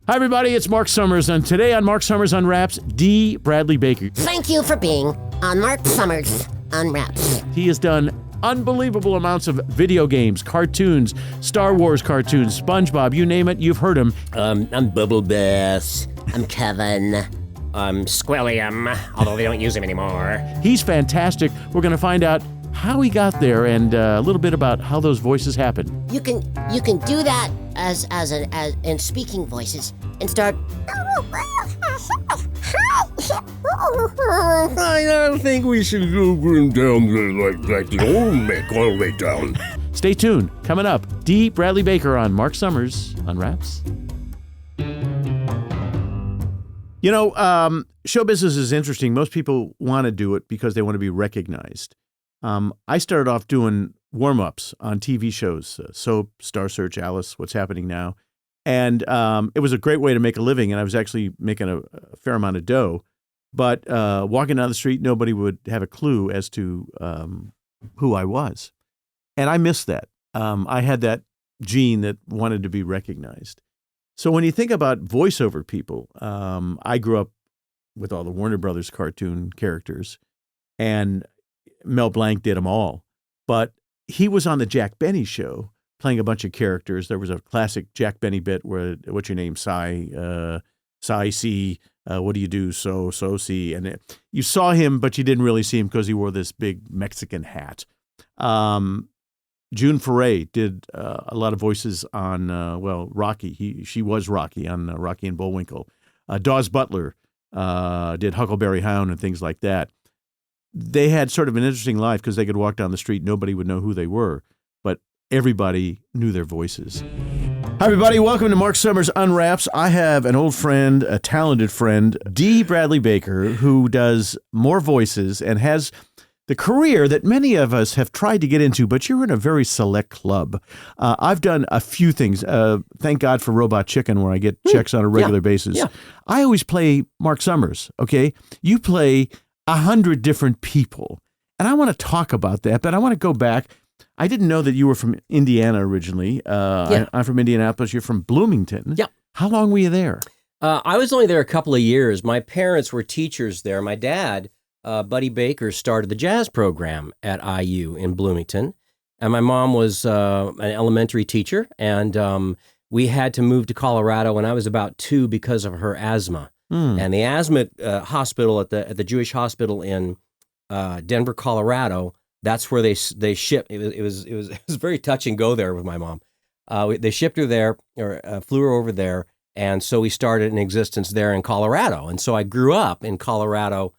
Hi, everybody. It's Marc Summers, and today on Marc Summers Unwraps, Dee Bradley Baker. Thank you for being on Marc Summers Unwraps. He has done unbelievable amounts of video games, cartoons, Star Wars cartoons, SpongeBob, you name it, you've heard him. I'm Bubble Bass. I'm Kevin. I'm Squilliam, although they don't use him anymore. He's fantastic. We're going to find out how he got there and a little bit about how those voices happen. You can do that as in speaking voices and start. I don't think we should go down like the old Mick all the way down. Stay tuned. Coming up, Dee Bradley Baker on Marc Summers Unwraps. You know, show business is interesting. Most people want to do it because they want to be recognized. I started off doing warm-ups on TV shows, Soap, Star Search, Alice, What's Happening Now. And it was a great way to make a living, and I was actually making a fair amount of dough. But walking down the street, nobody would have a clue as to who I was. And I missed that. I had that gene that wanted to be recognized. So when you think about voiceover people, I grew up with all the Warner Brothers cartoon characters, and Mel Blanc did them all. But he was on the Jack Benny show playing a bunch of characters. There was a classic Jack Benny bit where, what's your name, Cy C, what do you do, so C? And you saw him, but you didn't really see him because he wore this big Mexican hat. June Foray did a lot of voices on, Rocky. She was Rocky on Rocky and Bullwinkle. Dawes Butler did Huckleberry Hound and things like that. They had sort of an interesting life because they could walk down the street, nobody would know who they were, but everybody knew their voices. Hi, everybody. Welcome to Marc Summers Unwraps. I have an old friend, a talented friend, Dee Bradley Baker, who does more voices and has the career that many of us have tried to get into, but you're in a very select club. I've done a few things. Thank God for Robot Chicken, where I get checks on a regular basis. Yeah. I always play Marc Summers, okay? You play 100 different people. And I want to talk about that, but I want to go back. I didn't know that you were from Indiana originally. I'm from Indianapolis. You're from Bloomington. Yeah. How long were you there? I was only there a couple of years. My parents were teachers there. My dad, Buddy Baker, started the jazz program at IU in Bloomington. And my mom was an elementary teacher. And we had to move to Colorado when I was about 2 because of her asthma. And the asthma hospital at the Jewish hospital in Denver, Colorado, that's where they shipped. It was very touch and go there with my mom. They shipped her there, or flew her over there, and so we started an existence there in Colorado. And so I grew up in Colorado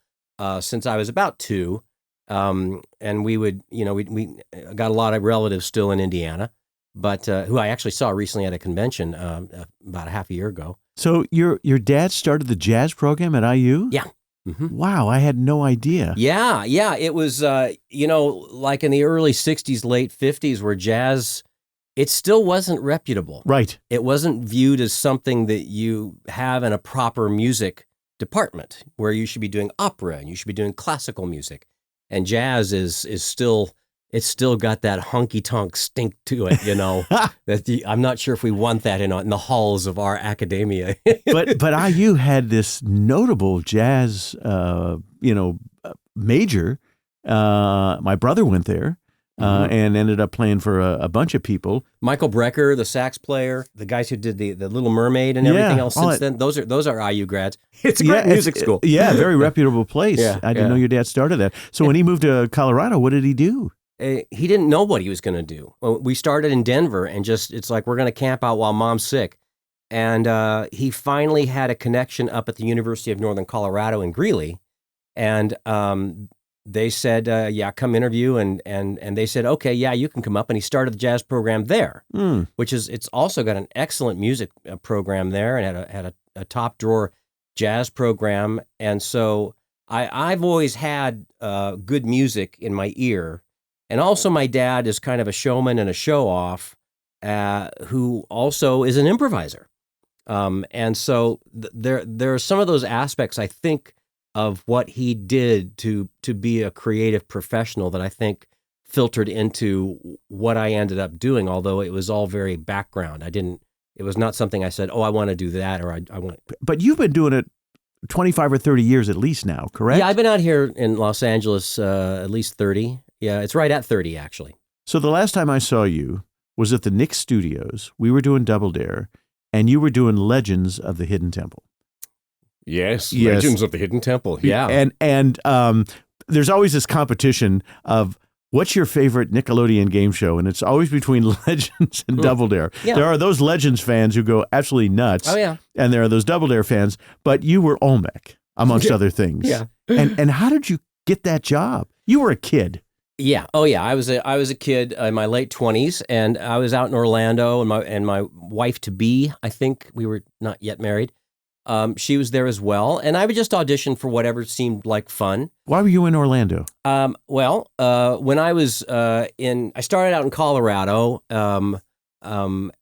since I was about 2, and we would, we got a lot of relatives still in Indiana, but who I actually saw recently at a convention about a half a year ago. So your dad started the jazz program at IU? Yeah. Mm-hmm. Wow, I had no idea. Yeah. It was, like in the early 60s, late 50s, where jazz, it still wasn't reputable. Right. It wasn't viewed as something that you have in a proper music department, where you should be doing opera and you should be doing classical music. And jazz is still... It's still got that honky-tonk stink to it, I'm not sure if we want that in the halls of our academia. but IU had this notable jazz, major. My brother went there and ended up playing for a bunch of people. Michael Brecker, the sax player, the guys who did the Little Mermaid and everything else since then. Those are IU grads. It's a great music school. Very reputable place. I didn't know your dad started that. So when he moved to Colorado, what did he do? He didn't know what he was going to do. We started in Denver, and it's like, we're going to camp out while Mom's sick. And he finally had a connection up at the University of Northern Colorado in Greeley. And they said, come interview. And they said, okay, you can come up. And he started the jazz program there, it's also got an excellent music program there, and had a top drawer jazz program. And so I've always had good music in my ear. And also my dad is kind of a showman and a show-off who also is an improviser. And so there are some of those aspects, I think, of what he did to be a creative professional that I think filtered into what I ended up doing, although it was all very background. I didn't It was not something I said, oh, I want to do that, or I want. But you've been doing it 25 or 30 years at least now, correct? Yeah, I've been out here in Los Angeles at least 30. Yeah, it's right at 30, actually. So the last time I saw you was at the Nick Studios. We were doing Double Dare, and you were doing Legends of the Hidden Temple. Yes, Yes. Legends of the Hidden Temple. Yeah. And there's always this competition of what's your favorite Nickelodeon game show, and it's always between Legends and Double Dare. Yeah. There are those Legends fans who go absolutely nuts. Oh, yeah. And there are those Double Dare fans, but you were Olmec, amongst other things. Yeah. And how did you get that job? You were a kid. Yeah. Oh, yeah. I was a kid in my late 20s, and I was out in Orlando, and my wife to be, I think we were not yet married. She was there as well, and I would just audition for whatever seemed like fun. Why were you in Orlando? When I was I started out in Colorado, and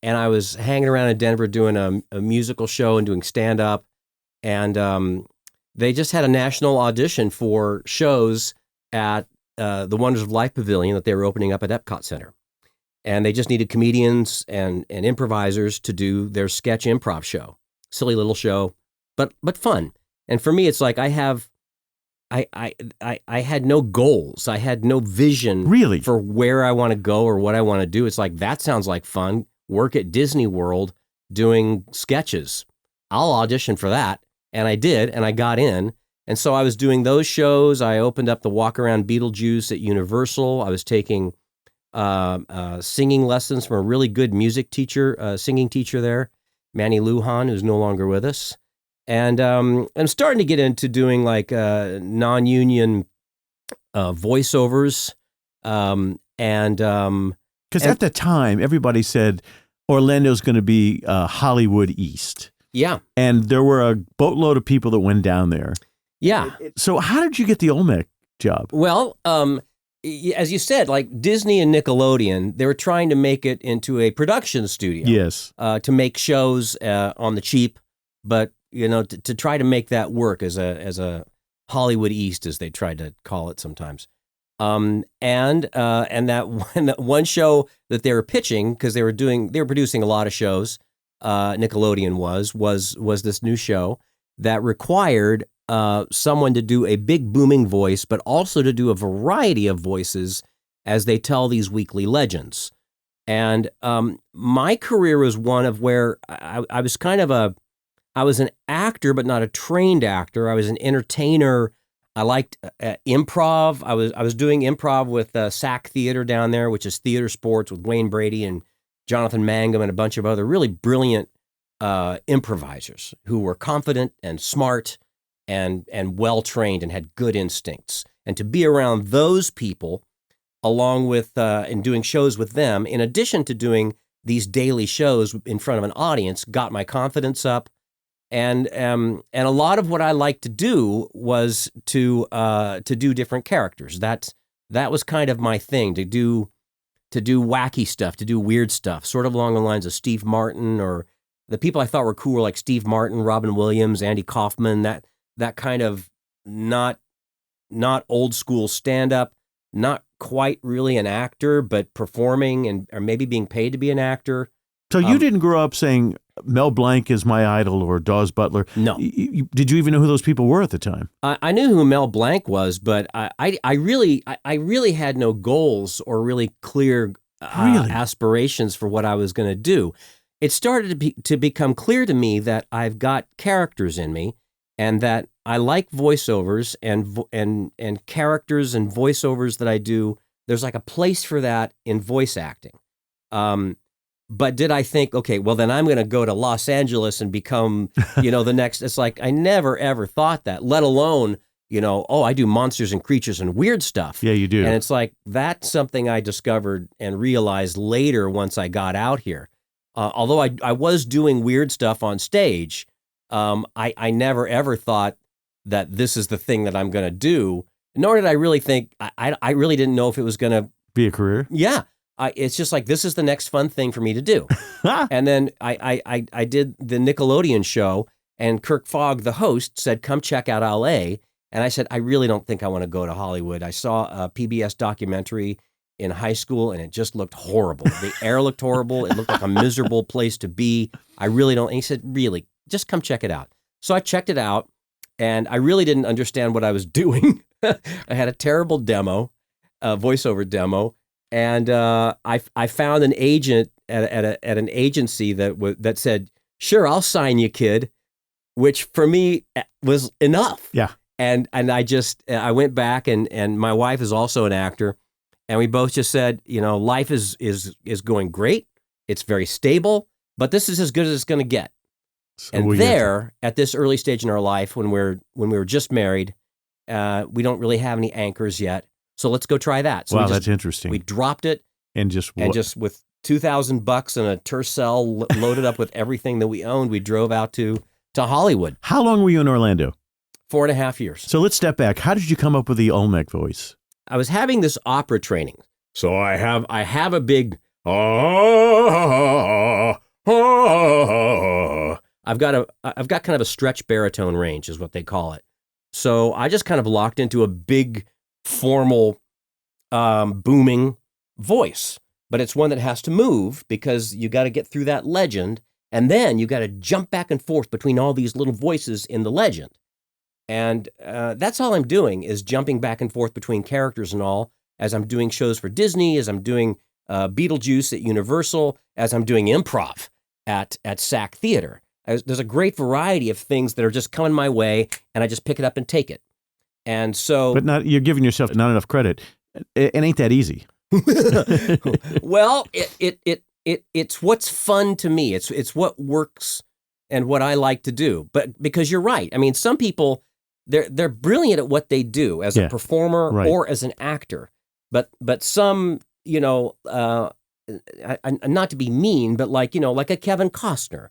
I was hanging around in Denver doing a musical show and doing stand up, and they just had a national audition for shows at the Wonders of Life Pavilion that they were opening up at Epcot Center. And they just needed comedians and improvisers to do their sketch improv show. Silly little show, but fun. And for me, it's like I had no goals. I had no vision Really? for where I want to go or what I want to do. It's like, that sounds like fun. Work at Disney World doing sketches. I'll audition for that. And I did, and I got in. And so I was doing those shows. I opened up the Walk Around Beetlejuice at Universal. I was taking singing lessons from a really good music teacher, singing teacher there, Manny Lujan, who's no longer with us. And I'm starting to get into doing like non-union voiceovers. Because at the time, everybody said Orlando's going to be Hollywood East. Yeah. And there were a boatload of people that went down there. Yeah. So how did you get the Olmec job? Well, as you said, like Disney and Nickelodeon, they were trying to make it into a production studio. Yes. To make shows on the cheap, but to try to make that work as a Hollywood East, as they tried to call it sometimes. And that one show that they were pitching, because they were producing a lot of shows. Nickelodeon was this new show that required someone to do a big booming voice, but also to do a variety of voices as they tell these weekly legends. And my career was one of where I was I was an actor, but not a trained actor. I was an entertainer. I liked improv. I was doing improv with SAC Theater down there, which is theater sports, with Wayne Brady and Jonathan Mangum and a bunch of other really brilliant improvisers who were confident and smart and well-trained and had good instincts. And to be around those people, along with and doing shows with them, in addition to doing these daily shows in front of an audience, got my confidence up. And a lot of what I liked to do was to do different characters. That was kind of my thing, to do wacky stuff, to do weird stuff, sort of along the lines of Steve Martin, or the people I thought were cool were like Steve Martin, Robin Williams, Andy Kaufman, that kind of not old school stand-up, not quite really an actor, but performing or maybe being paid to be an actor. So you didn't grow up saying Mel Blanc is my idol or Dawes Butler. No. Did you even know who those people were at the time? I knew who Mel Blanc was, but I really had no goals or really clear aspirations for what I was going to do. It started to become clear to me that I've got characters in me, and that I like voiceovers and characters and voiceovers that I do. There's like a place for that in voice acting. But did I think, okay, well, then I'm going to go to Los Angeles and become, the next, it's like, I never, ever thought that, let alone, I do monsters and creatures and weird stuff. Yeah, you do. And it's like, that's something I discovered and realized later once I got out here. Although I was doing weird stuff on stage, I never, ever thought that this is the thing that I'm going to do, nor did I really think, I really didn't know if it was going to be a career. Yeah. It's just like, this is the next fun thing for me to do. And then I did the Nickelodeon show, and Kirk Fogg, the host, said, come check out LA. And I said, I really don't think I want to go to Hollywood. I saw a PBS documentary in high school, and it just looked horrible. The air looked horrible. It looked like a miserable place to be. I really don't. And he said, really, just come check it out. So I checked it out, and I really didn't understand what I was doing. I had a terrible demo, a voiceover demo, and I found an agent at an agency that said, "Sure, I'll sign you, kid," which for me was enough. Yeah. And I went back, and my wife is also an actor, and we both just said, life is going great. It's very stable, but this is as good as it's going to get. So And there, at this early stage in our life, when we were just married, we don't really have any anchors yet. So let's go try that. So wow, that's interesting. We dropped it, and just with $2,000 and a Tercel loaded up with everything that we owned, we drove out to Hollywood. How long were you in Orlando? 4.5 years. So let's step back. How did you come up with the Olmec voice? I was having this opera training. So I have a big, I've got kind of a stretch baritone range is what they call it. So I just kind of locked into a big, formal, booming voice. But it's one that has to move because you got to get through that legend, and then you got to jump back and forth between all these little voices in the legend. And that's all I'm doing is jumping back and forth between characters and all, as I'm doing shows for Disney, as I'm doing Beetlejuice at Universal, as I'm doing improv at SAC Theater. There's a great variety of things that are just coming my way, and I just pick it up and take it. And so, But you're giving yourself not enough credit. It ain't that easy. well, it's what's fun to me. It's what works and what I like to do. But because you're right, I mean, some people they're brilliant at what they do as a performer or as an actor. But some, not to be mean, but like a Kevin Costner,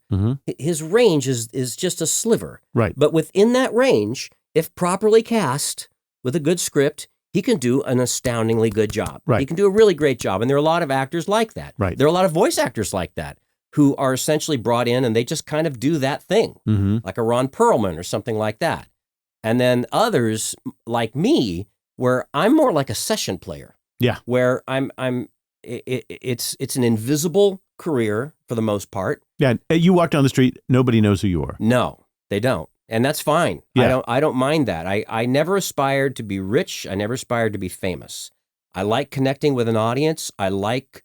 his range is just a sliver. Right. But within that range, if properly cast with a good script, he can do an astoundingly good job. Right. He can do a really great job. And there are a lot of actors like that. Right. There are a lot of voice actors like that who are essentially brought in and they just kind of do that thing, like a Ron Perlman or something like that. And then others like me, where I'm more like a session player. Yeah. Where it's an invisible career for the most part. Yeah. You walk down the street, nobody knows who you are. No, they don't. And that's fine. Yeah. I don't mind that. I never aspired to be rich. I never aspired to be famous. I like connecting with an audience. I like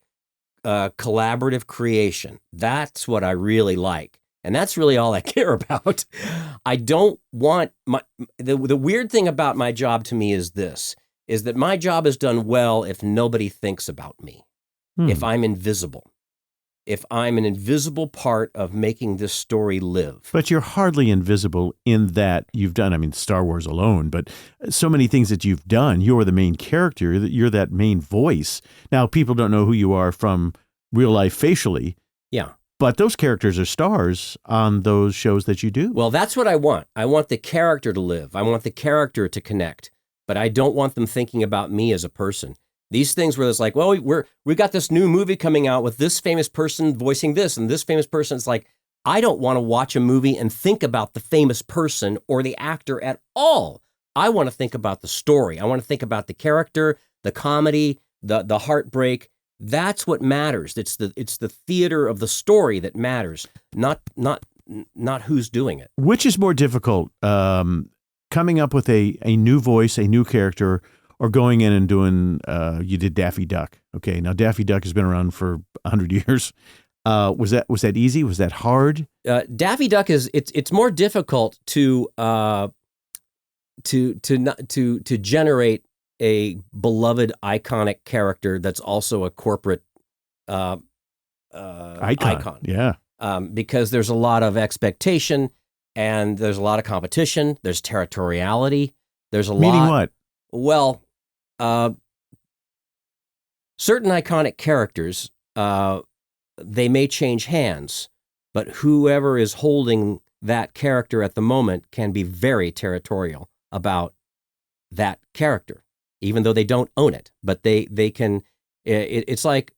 collaborative creation. That's what I really like. And that's really all I care about. I don't want the weird thing about my job to me is that my job is done well if nobody thinks about me, if I'm invisible. If I'm an invisible part of making this story live. But you're hardly invisible in that you've done, Star Wars alone, but so many things that you've done, you're the main character, you're that main voice. Now, people don't know who you are from real life facially. Yeah. But those characters are stars on those shows that you do. Well, that's what I want. I want the character to live. I want the character to connect. But I don't want them thinking about me as a person. These things where it's like, well, we got this new movie coming out with this famous person voicing this and this famous person. It's like, I don't want to watch a movie and think about the famous person or the actor at all. I want to think about the story. I want to think about the character, the comedy, the heartbreak. That's what matters. It's the theater of the story that matters, not who's doing it. Which is more difficult, coming up with a new voice, a new character, or going in and doing, you did Daffy Duck. Okay, now Daffy Duck has been around for 100 years. Was that easy? Was that hard? Daffy Duck it's more difficult to generate a beloved iconic character that's also a corporate icon. Yeah. Because there's a lot of expectation and there's a lot of competition. There's territoriality. There's a lot. Meaning what? Well, certain iconic characters, they may change hands, but whoever is holding that character at the moment can be very territorial about that character, even though they don't own it. But they can. It's like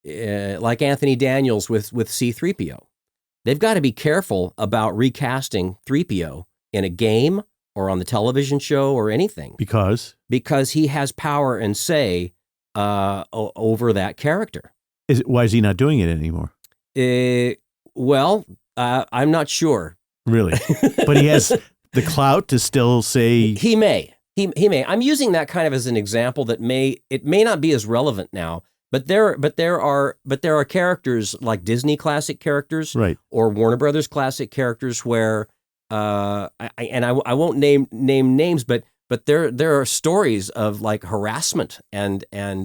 Anthony Daniels with C-3PO. They've got to be careful about recasting 3PO in a game or on the television show or anything. Because he has power and say over that character. Why is he not doing it anymore? Well, I'm not sure. Really? But he has the clout to still say... He may. He may. I'm using that kind of as an example that may not be as relevant now, but there are characters like Disney classic characters, right, or Warner Brothers classic characters where I won't name names, but there are stories of like harassment and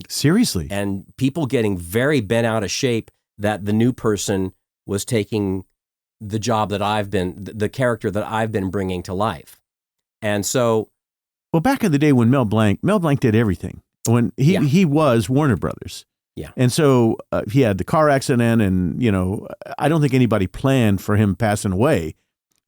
seriously, and people getting very bent out of shape that the new person was taking the job that the character that I've been bringing to life. And so, well, back in the day when Mel Blanc did everything. When he was Warner Brothers. Yeah. And so he had the car accident, and, I don't think anybody planned for him passing away.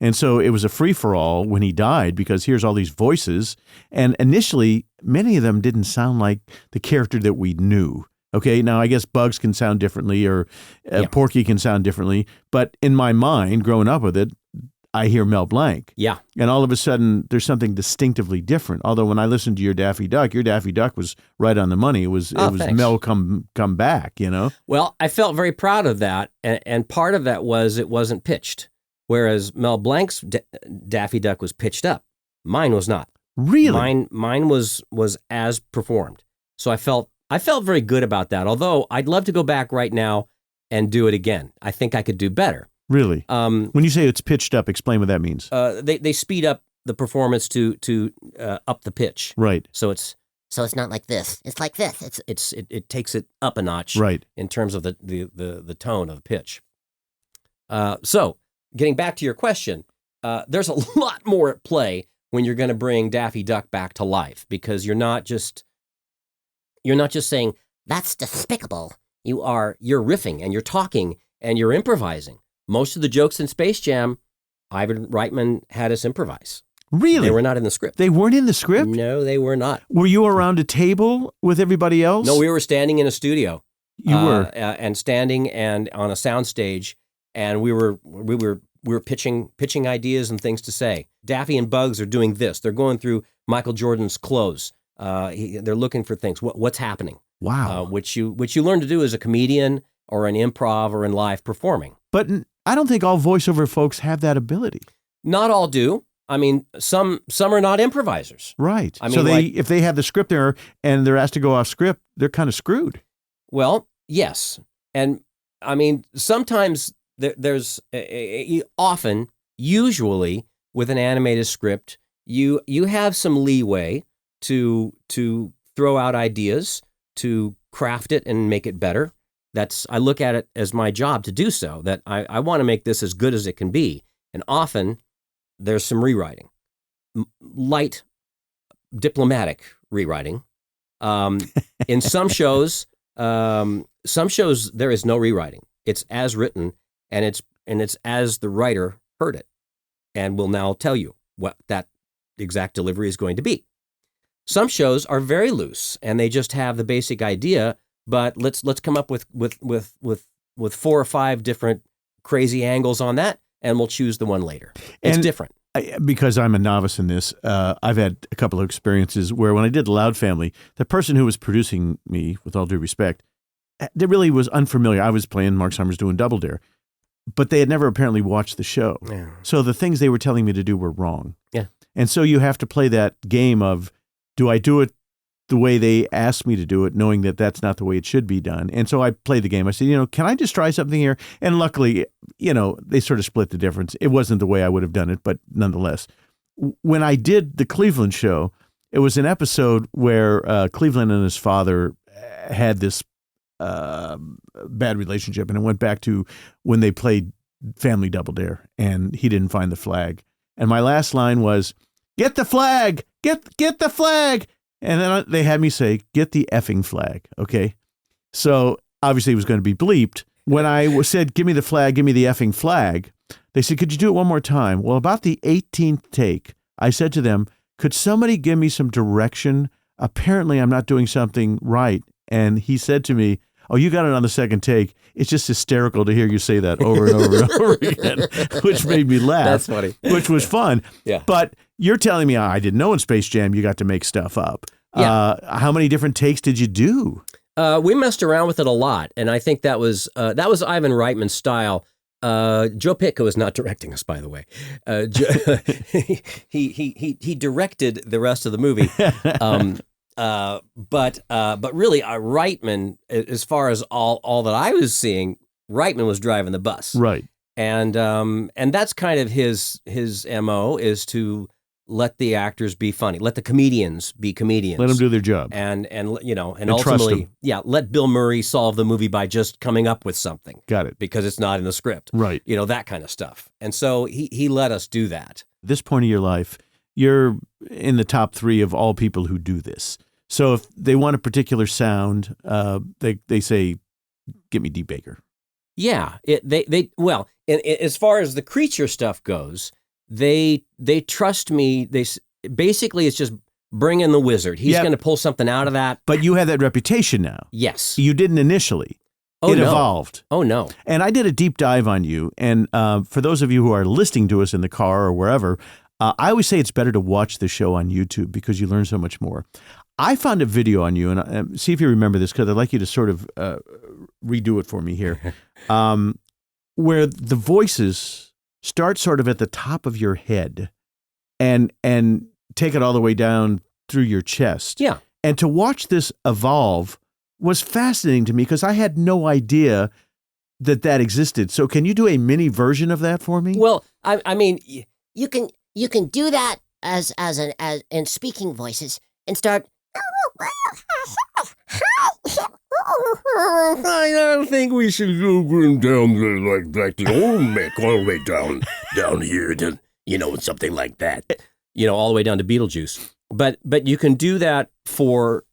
And so it was a free-for-all when he died, because here's all these voices. And initially, many of them didn't sound like the character that we knew. Okay, now I guess Bugs can sound differently, or Porky can sound differently. But in my mind, growing up with it, I hear Mel Blanc. Yeah. And all of a sudden, there's something distinctively different. Although when I listened to your Daffy Duck was right on the money. It was Mel come back, Well, I felt very proud of that. And part of that was it wasn't pitched. Whereas Mel Blanc's Daffy Duck was pitched up. Mine was not. Really? Mine was as performed. So I felt very good about that. Although I'd love to go back right now and do it again. I think I could do better. Really? When you say it's pitched up, explain what that means. They speed up the performance to up the pitch. Right. So it's not like this. It's like this. It takes it up a notch. Right. In terms of the tone of the pitch. So getting back to your question, there's a lot more at play when you're going to bring Daffy Duck back to life, because you're not just saying that's despicable. You're riffing and you're talking and you're improvising. Most of the jokes in Space Jam, Ivan Reitman had us improvise. Really? They were not in the script. They weren't in the script? No, they were not. Were you around a table with everybody else? No, we were standing in a studio. You were? And standing and on a sound stage, and we were pitching ideas and things to say. Daffy and Bugs are doing this. They're going through Michael Jordan's clothes. They're looking for things. What's happening? Wow. Which you learn to do as a comedian or an improv or in live performing. But I don't think all voiceover folks have that ability. Not all do. I mean, some are not improvisers. Right. I mean, so if they have the script there and they're asked to go off script, they're kind of screwed. Well, yes. And I mean, sometimes there's often, usually with an animated script, you have some leeway to throw out ideas, to craft it and make it better. I look at it as my job to do so, that I want to make this as good as it can be. And often there's some rewriting, light diplomatic rewriting. In some shows, there is no rewriting. It's as written, and it's as the writer heard it, and will now tell you what that exact delivery is going to be. Some shows are very loose, and they just have the basic idea, but let's come up with 4 or 5 different crazy angles on that, and we'll choose the one later. It's different. Because I'm a novice in this, I've had a couple of experiences where when I did Loud Family, the person who was producing me, with all due respect, that really was unfamiliar. I was playing Mark Summers doing Double Dare, but they had never apparently watched the show. Yeah. So the things they were telling me to do were wrong. Yeah. And so you have to play that game of, do I do it the way they asked me to do it, knowing that that's not the way it should be done? And so I played the game. I said, can I just try something here? And luckily, they sort of split the difference. It wasn't the way I would have done it, but nonetheless. When I did the Cleveland show, it was an episode where Cleveland and his father had this bad relationship, and it went back to when they played Family Double Dare, and he didn't find the flag. And my last line was, "Get the flag! Get the flag!" And then they had me say, "Get the effing flag." Okay. So obviously it was going to be bleeped. When I said, "Give me the flag, give me the effing flag," they said, "Could you do it one more time?" Well, about the 18th take, I said to them, "Could somebody give me some direction? Apparently I'm not doing something right." And he said to me, "Oh, you got it on the second take. It's just hysterical to hear you say that over and over and over again," which made me laugh. That's funny. Which was fun. Yeah. But you're telling me, I didn't know in Space Jam you got to make stuff up. How many different takes did you do? We messed around with it a lot, and I think that was Ivan Reitman's style. Joe Pitko was not directing us, by the way. He directed the rest of the movie. But really, Reitman, as far as all that I was seeing, Reitman was driving the bus, Right. And that's kind of his MO, is to let the actors be funny, let the comedians be comedians, Let them do their job, and trust ultimately, them. let Bill Murray solve the movie by just coming up with something. Got it. Because it's not in the script, Right. That kind of stuff. And so he let us do that. At this point of your life, you're in the top 3 of all people who do this. So if they want a particular sound, they say, "Get me Dee Baker." Yeah, as far as the creature stuff goes, they trust me. Basically it's just bring in the wizard. He's going to pull something out of that. But you have that reputation now. Yes, You didn't initially. Oh, It no. evolved. Oh no. And I did a deep dive on you. And for those of you who are listening to us in the car or wherever, I always say it's better to watch the show on YouTube because you learn so much more. I found a video on you, and see if you remember this, because I'd like you to sort of redo it for me here, where the voices start sort of at the top of your head and take it all the way down through your chest. Yeah. And to watch this evolve was fascinating to me because I had no idea that existed. So can you do a mini version of that for me? Well, I mean, You can do that as in speaking voices and start. I don't think we should go down there like the old Mick, all the way down here to, something like that. all the way down to Beetlejuice. But you can do that for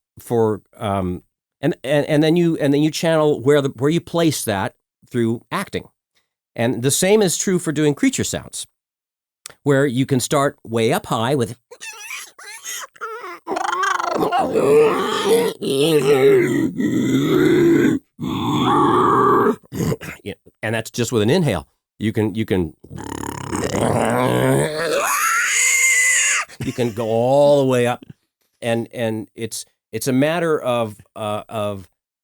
and then you channel where you place that through acting. And the same is true for doing creature sounds, where you can start way up high with and that's just with an inhale. You can go all the way up, and it's a matter of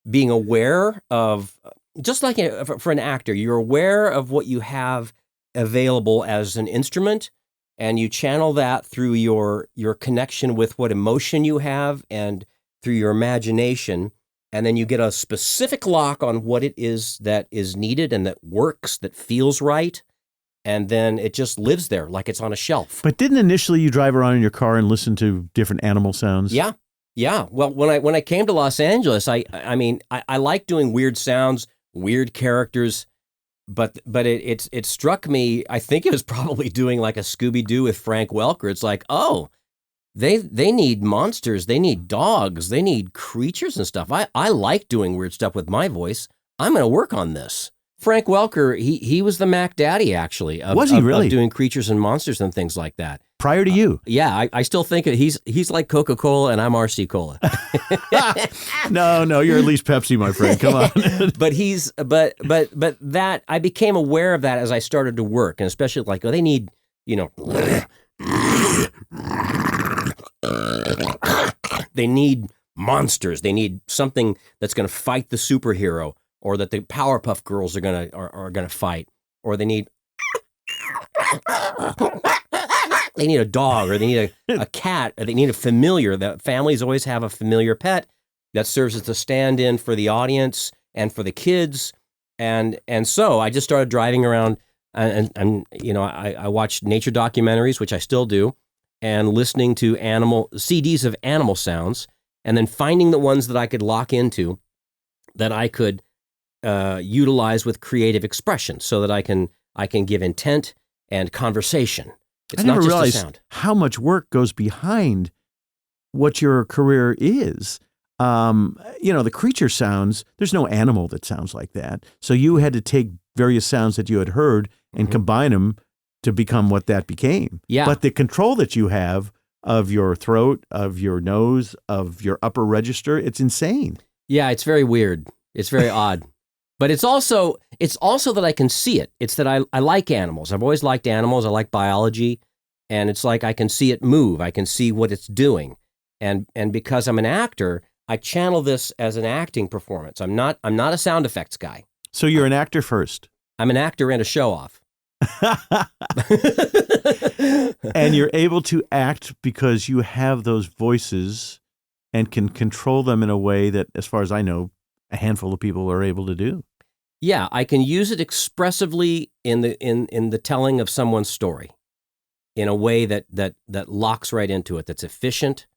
being aware of, just like for an actor, you're aware of what you have available as an instrument, and you channel that through your connection with what emotion you have and through your imagination, and then you get a specific lock on what it is that is needed and that works, that feels right, and then it just lives there like it's on a shelf. But didn't initially you drive around in your car and listen to different animal sounds? Yeah. Well, when I came to Los Angeles, I like doing weird sounds, weird characters, but it struck me. I think it was probably doing like a Scooby-Doo with Frank Welker. It's like, oh, they need monsters, they need dogs, they need creatures and stuff. I like doing weird stuff with my voice. I'm going to work on this. Frank Welker, he was the Mac Daddy, actually. Was he really? Of doing creatures and monsters and things like that. Prior to you? Yeah, I still think he's like Coca-Cola and I'm RC Cola. No, you're at least Pepsi, my friend. Come on. but that, I became aware of that as I started to work, and especially like, they need, they need monsters. They need something that's going to fight the superhero, or that the Powerpuff Girls are gonna fight, or they need a dog, or they need a cat, or they need a familiar. That families always have a familiar pet that serves as a stand-in for the audience and for the kids, and so I just started driving around, and I watched nature documentaries, which I still do, and listening to CDs of animal sounds, and then finding the ones that I could lock into, that I could utilize with creative expression, so that I can give intent and conversation. It's I never not just realized a sound. how much work goes behind what your career is. The creature sounds, there's no animal that sounds like that. So you had to take various sounds that you had heard and combine them to become what that became. Yeah. But the control that you have of your throat, of your nose, of your upper register, it's insane. Yeah, it's very weird. It's very odd. But it's also that I can see it. It's that I like animals. I've always liked animals. I like biology. And it's like I can see it move. I can see what it's doing. And because I'm an actor, I channel this as an acting performance. I'm not a sound effects guy. So you're an actor first. I'm an actor and a show off. And you're able to act because you have those voices and can control them in a way that, as far as I know, a handful of people are able to do. Yeah, I can use it expressively in the telling of someone's story in a way that locks right into it, that's efficient,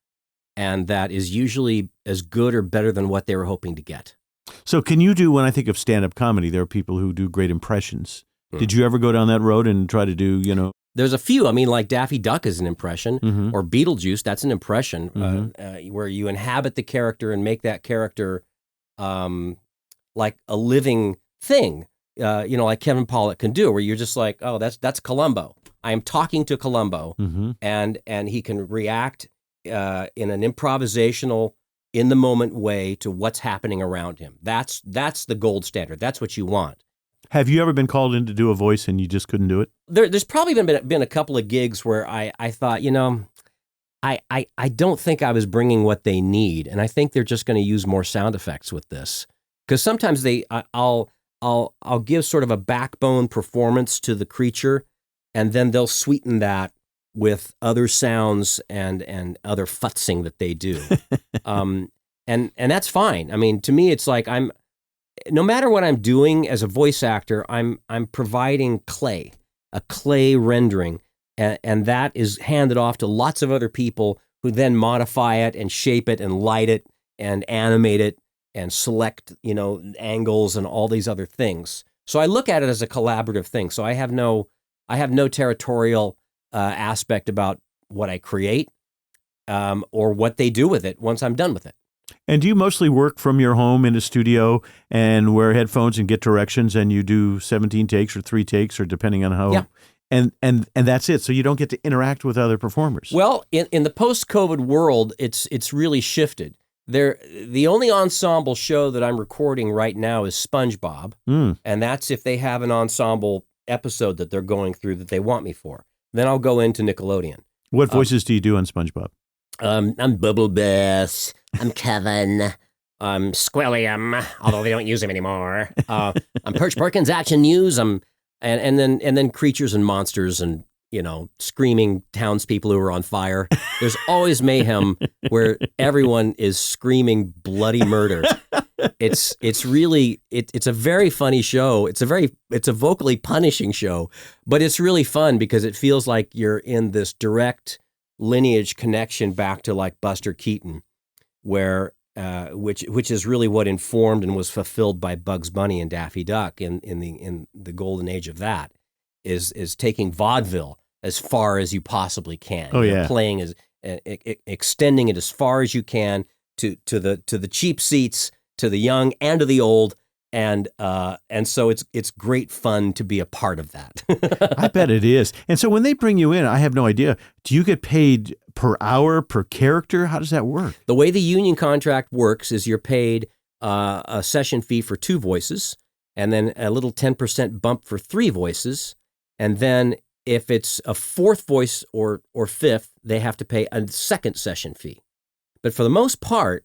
and that is usually as good or better than what they were hoping to get. So can you do, when I think of stand-up comedy, there are people who do great impressions. Did you ever go down that road and try to do, There's a few. I mean, like Daffy Duck is an impression, or Beetlejuice, that's an impression, where you inhabit the character and make that character like a living thing, like Kevin Pollak can do, where you're just like, oh, that's Columbo. I am talking to Columbo, and he can react in an improvisational, in the moment way to what's happening around him. That's the gold standard. That's what you want. Have you ever been called in to do a voice and you just couldn't do it? There's probably been a couple of gigs where I thought, I don't think I was bringing what they need, and I think they're just going to use more sound effects with this, because sometimes I'll give sort of a backbone performance to the creature, and then they'll sweeten that with other sounds and other futzing that they do, and that's fine. I mean, to me, it's like no matter what I'm doing as a voice actor, I'm providing a clay rendering, and that is handed off to lots of other people who then modify it and shape it and light it and animate it and select, angles and all these other things. So I look at it as a collaborative thing. So I have no territorial aspect about what I create or what they do with it once I'm done with it. And do you mostly work from your home in a studio and wear headphones and get directions, and you do 17 takes or 3 takes, or depending on how? Yeah. And that's it. So you don't get to interact with other performers. Well, in the post-COVID world, it's really shifted. The only ensemble show that I'm recording right now is SpongeBob, and that's if they have an ensemble episode that they're going through that they want me for. Then I'll go into Nickelodeon. What voices do you do on SpongeBob? I'm Bubble Bass. I'm Kevin. I'm Squilliam, although they don't use him anymore. I'm Perch Perkins, Action News. I'm and then creatures and monsters and screaming townspeople who are on fire. There's always mayhem where everyone is screaming bloody murder. It's a very funny show. It's a vocally punishing show, but it's really fun because it feels like you're in this direct lineage connection back to like Buster Keaton, where which is really what informed and was fulfilled by Bugs Bunny and Daffy Duck in the golden age of that, is taking vaudeville as far as you possibly can. Oh, yeah. Playing as extending it as far as you can to the cheap seats, to the young and to the old. And so it's great fun to be a part of that. I bet it is. And so when they bring you in, I have no idea. Do you get paid per hour, per character? How does that work? The way the union contract works is you're paid a session fee for 2 voices, and then a little 10% bump for 3 voices. And then if it's a 4th voice or 5th, they have to pay a second session fee. But for the most part,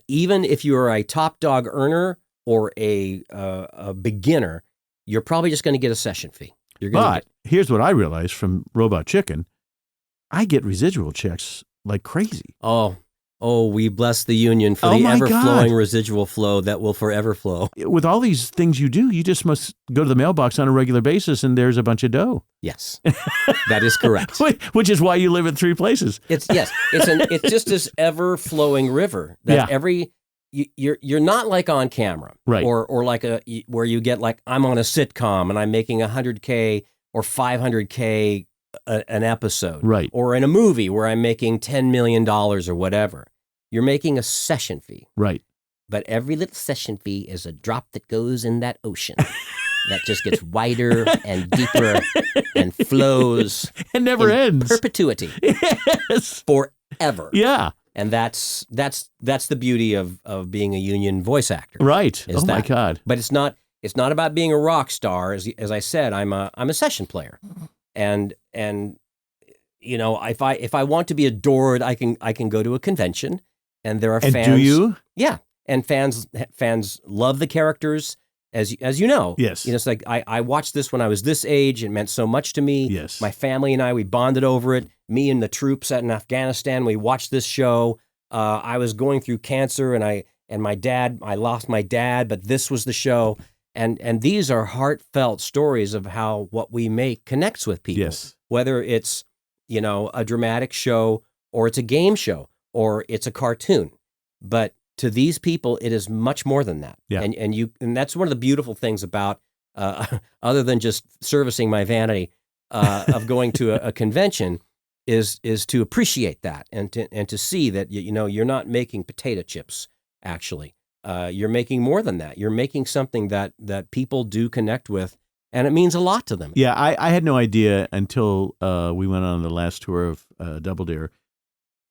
even if you're a top dog earner or a beginner, you're probably just going to get a session fee. But here's what I realized from Robot Chicken. I get residual checks like crazy. Oh, we bless the union for the ever-flowing residual flow that will forever flow. With all these things you do, you just must go to the mailbox on a regular basis and there's a bunch of dough. Yes, that is correct. Which is why you live in 3 places. It's just this ever-flowing river that you're not like on camera, right? Or like where you get like, I'm on a sitcom and I'm making $100K or $500K an episode, right? Or in a movie where I'm making $10 million or whatever. You're making a session fee, right? But every little session fee is a drop that goes in that ocean that just gets wider and deeper and flows and never ends, perpetuity, yes, forever. Yeah. And that's the beauty of being a union voice actor. Right. Oh my God. But it's not about being a rock star. As I said, I'm a session player. And if I want to be adored, I can go to a convention, and there are And fans. do you? Yeah, and fans love the characters, as you know. Yes. It's like I watched this when I was this age. It meant so much to me. Yes. My family and I, we bonded over it. Me and the troops in Afghanistan, we watched this show. I was going through cancer, and I lost my dad, but this was the show. And these are heartfelt stories of how what we make connects with people. Yes. Whether it's, a dramatic show, or it's a game show, or it's a cartoon. But to these people, it is much more than that. Yeah. And that's one of the beautiful things about, other than just servicing my vanity, of going to a convention, is to appreciate that and to see that, you're not making potato chips, actually. You're making more than that. You're making something that people do connect with, and it means a lot to them. Yeah, I had no idea until we went on the last tour of Double Dare.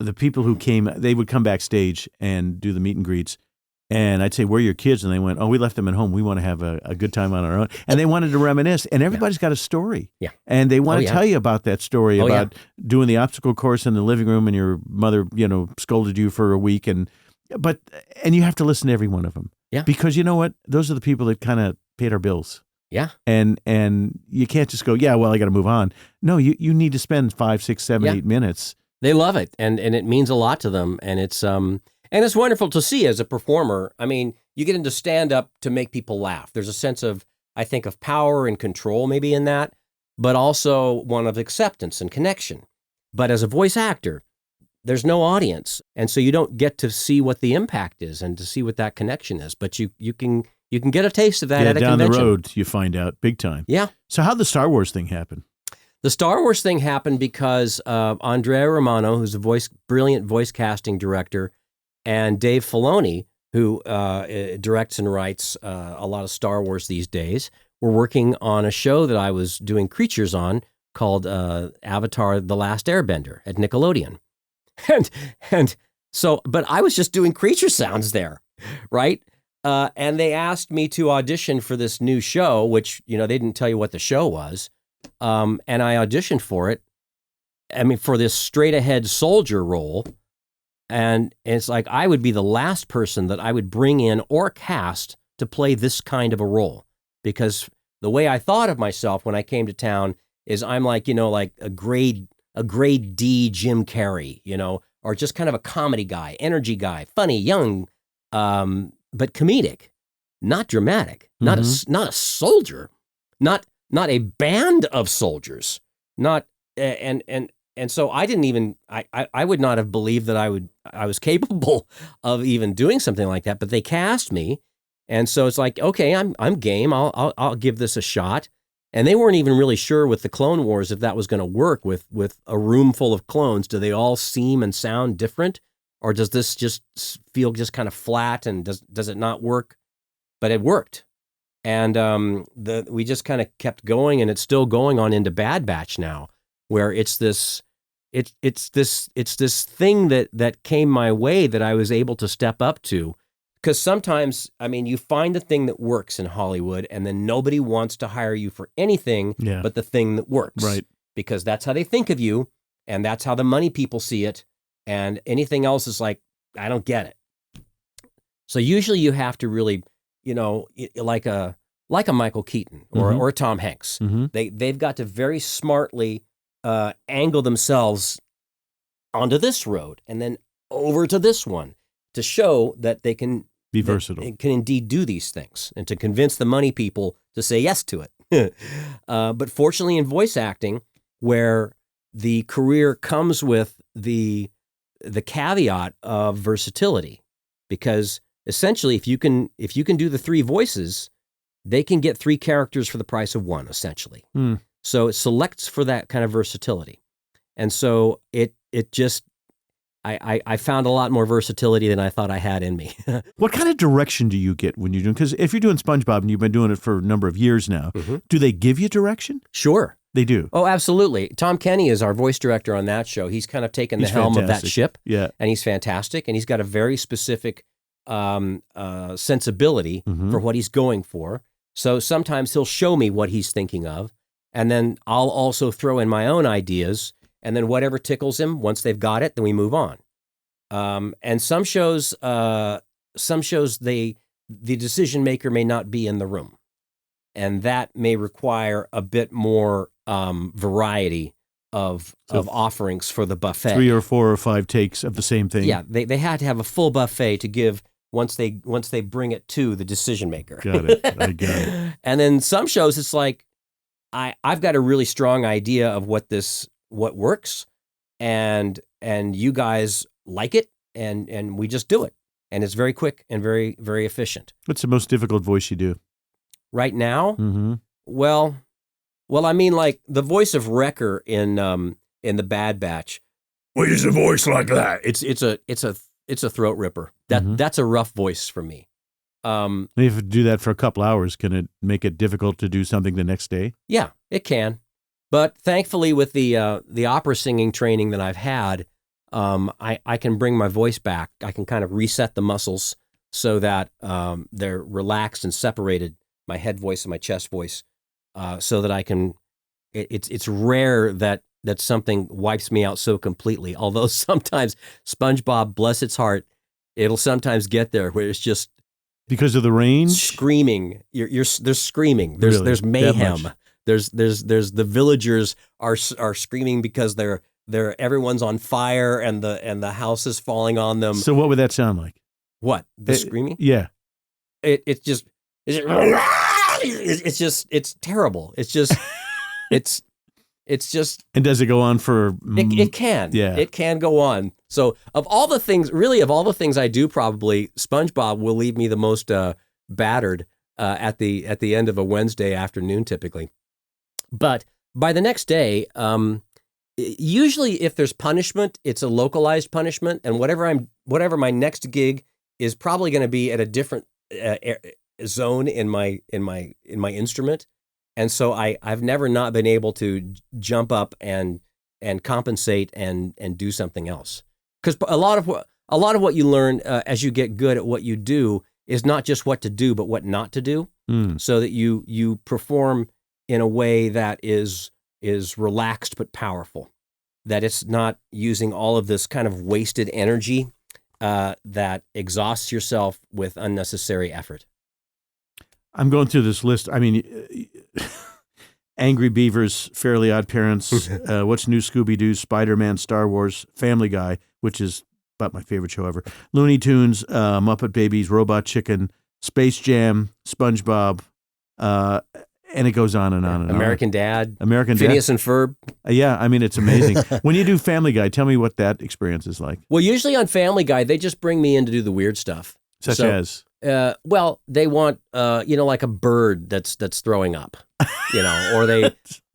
The people who came, they would come backstage and do the meet and greets, and I'd say, "Where are your kids?" And they went, "Oh, we left them at home. We want to have a good time on our own." And they wanted to reminisce, and everybody's got a story. Yeah. And they want to tell you about that story, about doing the obstacle course in the living room, and your mother, scolded you for a week, and you have to listen to every one of them. Yeah. Because you know what? Those are the people that kind of paid our bills. Yeah. And you can't just go, yeah, well, I got to move on. No, you need to spend 5, 6, 7, 8 minutes. They love it, and it means a lot to them, and it's wonderful to see as a performer. I mean, you get into stand-up to make people laugh. There's a sense of, I think, of power and control maybe in that, but also one of acceptance and connection. But as a voice actor, there's no audience, and so you don't get to see what the impact is and to see what that connection is. But you can get a taste of that at a down convention. the road, you find out big time. Yeah. So how'd the Star Wars thing happen? The Star Wars thing happened because Andrea Romano, who's a brilliant voice casting director, and Dave Filoni, who directs and writes a lot of Star Wars these days, were working on a show that I was doing creatures on called Avatar: The Last Airbender at Nickelodeon. And so, but I was just doing creature sounds there, right? And they asked me to audition for this new show, which, they didn't tell you what the show was. And I auditioned for it. For this straight ahead soldier role. And it's like, I would be the last person that I would bring in or cast to play this kind of a role. Because the way I thought of myself when I came to town is I'm like, like a grade D Jim Carrey, or just kind of a comedy guy, energy guy, funny, young, but comedic, not dramatic, not a soldier, not a band of soldiers, not and so I didn't even I would not have believed that I was capable of even doing something like that. But they cast me, and so it's like, okay, I'm game. I'll give this a shot. And they weren't even really sure with the Clone Wars if that was going to work with a room full of clones. Do they all seem and sound different, or does this just feel just kind of flat? And does it not work? But it worked, and we just kind of kept going, and it's still going on into Bad Batch now, where it's this thing that came my way that I was able to step up to. Because sometimes, you find the thing that works in Hollywood, and then nobody wants to hire you for anything but the thing that works. Right. Because that's how they think of you, and that's how the money people see it, and anything else is like, I don't get it. So usually you have to really, like a Michael Keaton or a Tom Hanks. They've got to very smartly angle themselves onto this road and then over to this one to show that they can be versatile. It can indeed do these things, and to convince the money people to say yes to it. But fortunately, in voice acting, where the career comes with the caveat of versatility, because essentially, if you can do the 3 voices, they can get 3 characters for the price of 1, essentially. So it selects for that kind of versatility, and so it just. I found a lot more versatility than I thought I had in me. What kind of direction do you get when you're doing? Because if you're doing SpongeBob and you've been doing it for a number of years now, do they give you direction? Sure. They do. Oh, absolutely. Tom Kenny is our voice director on that show. He's kind of taken the helm of that ship. Yeah. And he's fantastic. And he's got a very specific sensibility for what he's going for. So sometimes he'll show me what he's thinking of. And then I'll also throw in my own ideas. and then whatever tickles him, once they've got it, then we move on. And some shows, the decision maker may not be in the room, and that may require a bit more variety of offerings for the buffet. 3 or 4 or 5 takes of the same thing. Yeah, they had to have a full buffet to give once they bring it to the decision maker. Got it. I got it. And then some shows, it's like I've got a really strong idea of what works, and you guys like it, and we just do it, and it's very quick and very, very efficient. What's the most difficult voice you do? Right now, Mm-hmm. well, I mean, like the voice of Wrecker in the Bad Batch. What is a voice like that? It's a throat ripper. Mhm. That's a rough voice for me. If you do that for a couple hours, can it make it difficult to do something the next day? Yeah, it can. But thankfully, with the opera singing training that I've had, I can bring my voice back. I can kind of reset the muscles so that they're relaxed and separated, my head voice and my chest voice, so that I can. It's rare that something wipes me out so completely. Although sometimes SpongeBob, bless its heart, it'll sometimes get there where it's just Because of the range? screaming. There's screaming. There's Really? That mayhem. much? There's the villagers are screaming because everyone's on fire and the house is falling on them. So what would that sound like? What? The screaming? Yeah. It's terrible. It's just And does it go on for... it can. Yeah. It can go on. So of all the things I do, probably SpongeBob will leave me the most battered at the end of a Wednesday afternoon, typically. But by the next day, usually if there's punishment, it's a localized punishment, and whatever my next gig is probably going to be at a different zone in my instrument. And so I've never not been able to jump up and compensate and do something else. Because a lot of what you learn as you get good at what you do is not just what to do, but what not to do, so that you perform in a way that is relaxed but powerful. That it's not using all of this kind of wasted energy that exhausts yourself with unnecessary effort. I'm going through this list. I mean, Angry Beavers, Fairly Odd Parents, What's New Scooby-Doo, Spider-Man, Star Wars, Family Guy, which is about my favorite show ever, Looney Tunes, Muppet Babies, Robot Chicken, Space Jam, SpongeBob, and it goes on and on and American on. Dad, Phineas and Ferb. Yeah, I mean, it's amazing. When you do Family Guy, tell me what that experience is like. Well, usually on Family Guy, they just bring me in to do the weird stuff. Such as? Well, they want, like a bird that's throwing up, or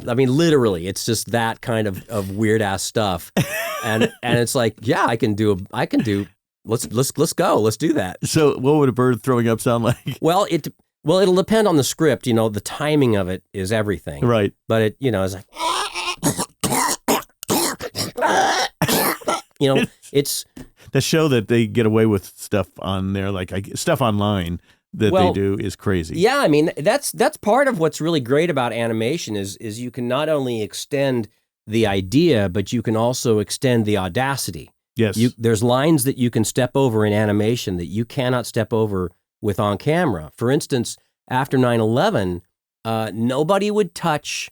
literally, it's just that kind of weird ass stuff. And it's like, yeah, I can do, let's go, let's do that. So what would a bird throwing up sound like? Well, it'll depend on the script, the timing of it is everything. Right. But it's like, it's the show that they get away with stuff on there, like stuff online that they do is crazy. Yeah, I mean, that's part of what's really great about animation is you can not only extend the idea, but you can also extend the audacity. Yes. There's lines that you can step over in animation that you cannot step over with on camera. For instance, after 9/11, nobody would touch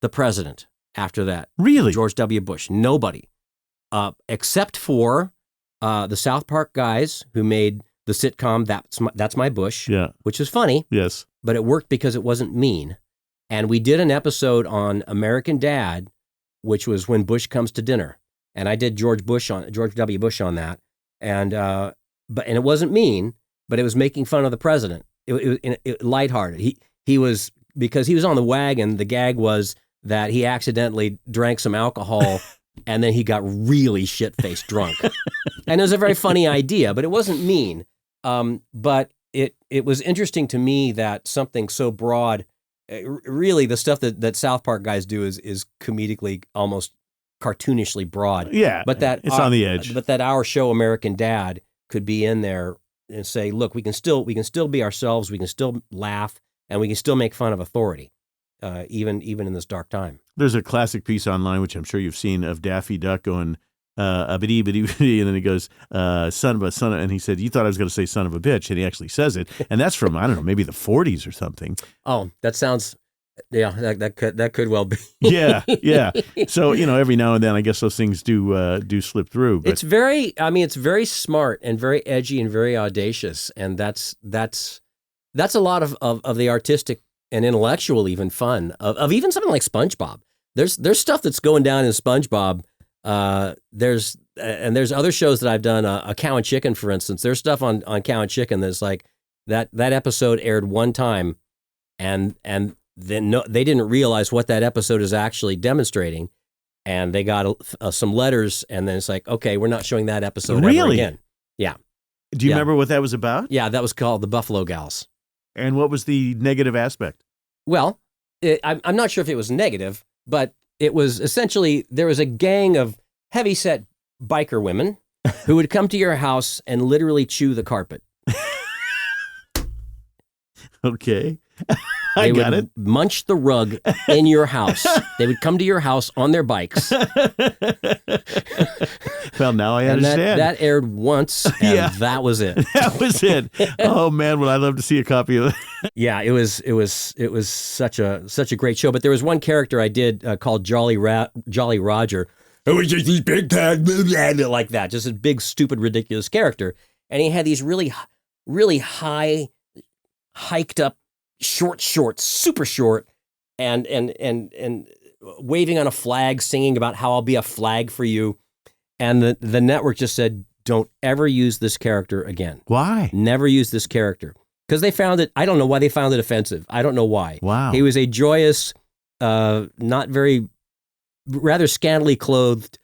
the president after that. Really? George W. Bush. Nobody. Except for the South Park guys who made the sitcom That's My Bush, which is funny. Yes. But it worked because it wasn't mean. And we did an episode on American Dad, which was When Bush Comes to Dinner. And I did George W. Bush on that. And it wasn't mean, but it was making fun of the president. It lighthearted. He was, because he was on the wagon, the gag was that he accidentally drank some alcohol and then he got really shit-faced drunk. And it was a very funny idea, but it wasn't mean. But it was interesting to me that something so broad, really the stuff that South Park guys do is comedically, almost cartoonishly broad. Yeah, but it's on the edge. But that our show, American Dad, could be in there and say, look, we can still be ourselves, we can still laugh, and we can still make fun of authority, even in this dark time. There's a classic piece online, which I'm sure you've seen, of Daffy Duck going, "Abidi, bidi, bidi," and then he goes, son of a," and he said, "You thought I was going to say son of a bitch," and he actually says it. And that's from, I don't know, maybe the 40s or something. Oh, that sounds, yeah, that could well be. Yeah. So, every now and then, I guess those things do slip through. But It's very smart and very edgy and very audacious. And that's a lot of the artistic and intellectual even fun of even something like SpongeBob. There's stuff that's going down in SpongeBob. There's other shows that I've done, a Cow and Chicken, for instance. There's stuff on Cow and Chicken that's like that episode aired one time, and then they didn't realize what that episode is actually demonstrating, and they got some letters, and then it's like, okay, we're not showing that episode ever again. Yeah. Do you remember what that was about? Yeah, that was called the Buffalo Gals. And what was the negative aspect? Well, I'm not sure if it was negative, but it was essentially, there was a gang of heavyset biker women who would come to your house and literally chew the carpet. Okay. They got would it. munch the rug in your house. They would come to your house on their bikes. Well, now I And understand. that aired once, and that was it. That was it. Oh man, would I love to see a copy of it. Yeah, it was such a great show. But there was one character I did called Jolly Roger. It was just these big tags, like that, just a big, stupid, ridiculous character, and he had these really high, hiked up shorts, super short, and waving on a flag, singing about how I'll be a flag for you, and the network just said, don't ever use this character again. Why? Never use this character. Because they found it, I don't know why they found it offensive. I don't know why. Wow. He was a joyous, rather scantily clothed,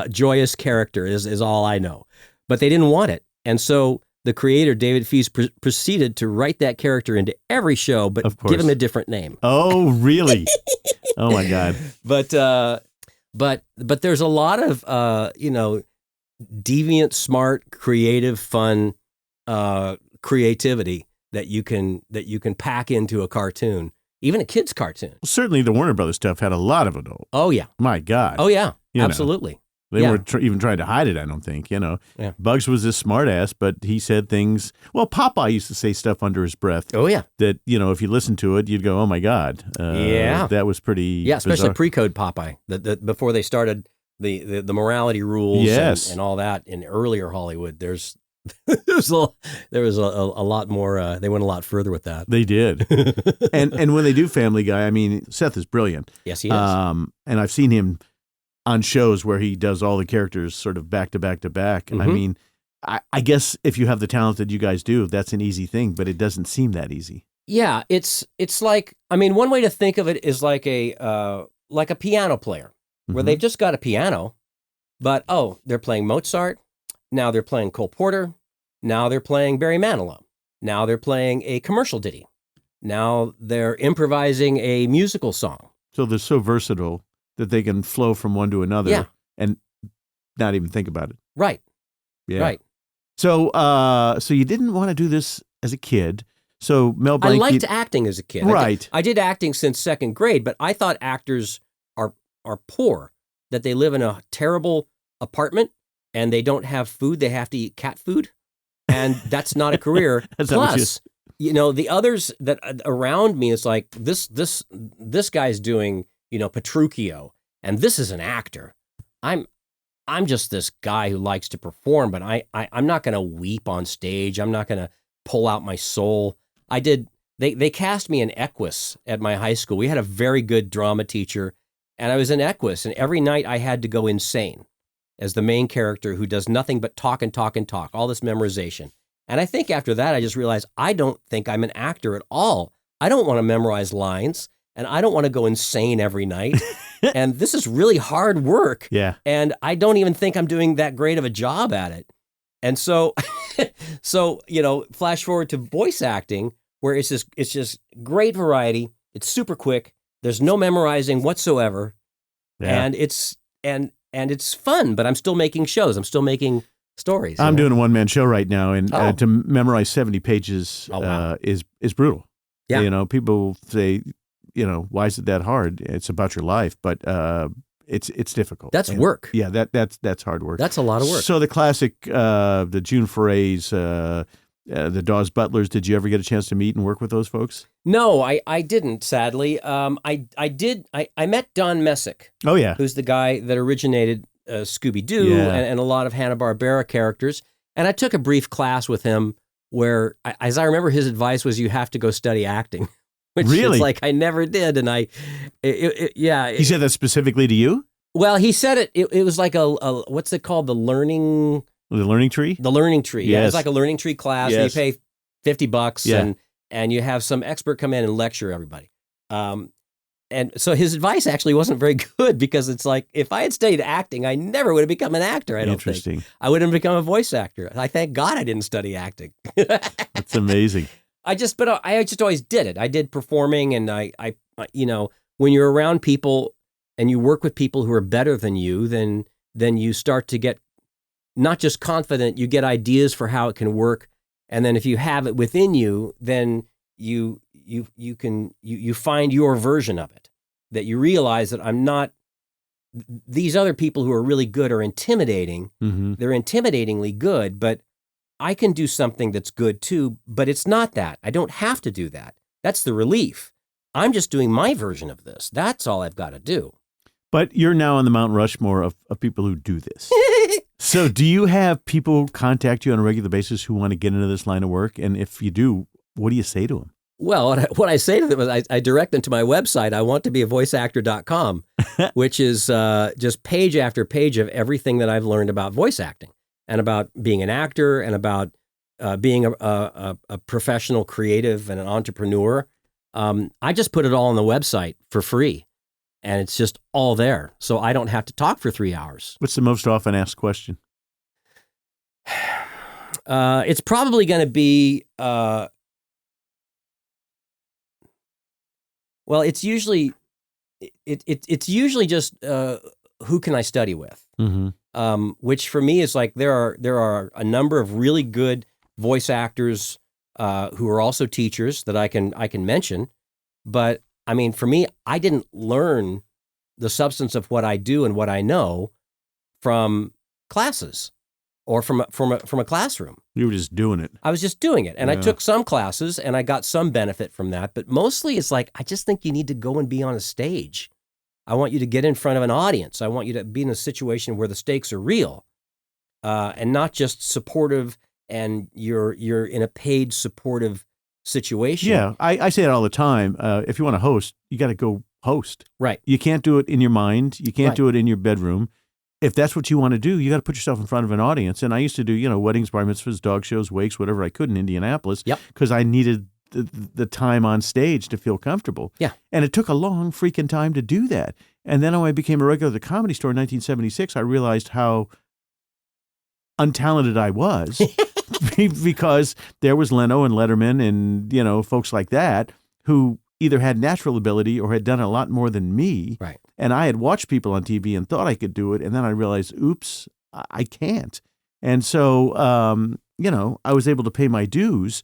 joyous character is all I know. But they didn't want it. And so the creator, David Fees, proceeded to write that character into every show, but give him a different name. Oh, really? Oh my God. But there's a lot of, deviant, smart, creative, fun, creativity that you can pack into a cartoon, even a kid's cartoon. Certainly the Warner Brothers stuff had a lot of it. Oh yeah. My God. Oh yeah. You know. Absolutely. They weren't even trying to hide it, I don't think. Yeah. Bugs was this smart ass, but he said things. Well, Popeye used to say stuff under his breath. Oh yeah. That, if you listen to it, you'd go, oh my God. Yeah. That was pretty especially bizarre. pre-code Popeye. The before they started the morality rules and all that in earlier Hollywood. There was a lot more. They went a lot further with that. They did. and when they do Family Guy, I mean, Seth is brilliant. Yes, he is. And I've seen him on shows where he does all the characters sort of back to back to back. Mm-hmm. I mean, I guess if you have the talent that you guys do, that's an easy thing, but it doesn't seem that easy. Yeah, it's like, I mean, one way to think of it is like a piano player, where they've just got a piano, but they're playing Mozart, now they're playing Cole Porter, now they're playing Barry Manilow, now they're playing a commercial ditty, now they're improvising a musical song. So they're so versatile that they can flow from one to another and not even think about it. Right. Yeah. Right. So you didn't want to do this as a kid. So Mel Blanc, I liked acting as a kid. Right. I did acting since second grade, but I thought actors are poor, that they live in a terrible apartment and they don't have food. They have to eat cat food. And that's not a career. Plus, the others that around me, it's like this guy's doing, Petruchio, and this is an actor. I'm just this guy who likes to perform, but I'm not going to weep on stage. I'm not going to pull out my soul. They cast me in Equus at my high school. We had a very good drama teacher, and I was in Equus, and every night I had to go insane as the main character who does nothing but talk and talk and talk, all this memorization. And I think after that, I just realized I don't think I'm an actor at all. I don't want to memorize lines, and I don't want to go insane every night. And this is really hard work. Yeah. And I don't even think I'm doing that great of a job at it. And so, flash forward to voice acting, where it's just great variety. It's super quick. There's no memorizing whatsoever. Yeah. And it's fun, but I'm still making shows. I'm still making stories. I'm doing a one-man show right now, and to memorize 70 pages wow. is brutal. Yeah. People say, why is it that hard? It's about your life, but it's difficult. That's work. Yeah, that's hard work. That's a lot of work. So the classic, the June Forays, the Dawes Butlers. Did you ever get a chance to meet and work with those folks? No, I didn't, sadly. I met Don Messick. Oh yeah, Who's the guy that originated Scooby-Doo and a lot of Hanna-Barbera characters. And I took a brief class with him where, as I remember, his advice was you have to go study acting. Which really? is like I never did. And He said that specifically to you? Well, he said it was like a what's it called? The learning tree? The learning tree. Yes. Yeah, it's like a learning tree class. Yes. Where you pay $50 Yeah. and you have some expert come in and lecture everybody. And so his advice actually wasn't very good because it's like, if I had studied acting, I never would have become an actor, I don't Interesting. think. I would have become a voice actor. I thank God I didn't study acting. That's amazing. I just always did it. I did performing, and I when you're around people and you work with people who are better than you, then you start to get not just confident, you get ideas for how it can work. And then if you have it within you, then you find your version of it, that you realize that I'm not, these other people who are really good are intimidating. Mm-hmm. They're intimidatingly good, but I can do something that's good too, but it's not that. I don't have to do that. That's the relief. I'm just doing my version of this. That's all I've got to do. But you're now on the Mount Rushmore of people who do this. So do you have people contact you on a regular basis who want to get into this line of work? And if you do, what do you say to them? Well, what I say to them is I direct them to my website, I want to be a voiceactor.com, which is just page after page of everything that I've learned about voice acting and about being an actor and about being a professional creative and an entrepreneur. I just put it all on the website for free, and it's just all there. So I don't have to talk for 3 hours. What's the most often asked question? It's probably going to be... Well, it's usually just who can I study with, which for me is like there are a number of really good voice actors who are also teachers that I can mention, but I mean for me I didn't learn the substance of what I do and what I know from classes or from a classroom. You were just doing it. I was just doing it. And I Yeah. took some classes and I got some benefit from that. But mostly it's like, I just think you need to go and be on a stage. I want you to get in front of an audience. I want you to be in a situation where the stakes are real and not just supportive and you're in a paid supportive situation. Yeah, I say it all the time. If you want to host, you got to go host. Right. You can't do it in your mind. You can't Right. do it in your bedroom. If that's what you want to do, you got to put yourself in front of an audience. And I used to do, weddings, bar mitzvahs, dog shows, wakes, whatever I could in Indianapolis. Yep. Because I needed the time on stage to feel comfortable. Yeah. And it took a long freaking time to do that. And then when I became a regular at the Comedy Store in 1976, I realized how untalented I was because there was Leno and Letterman and, folks like that who either had natural ability or had done a lot more than me. Right. And I had watched people on TV and thought I could do it. And then I realized, oops, I can't. And so, I was able to pay my dues.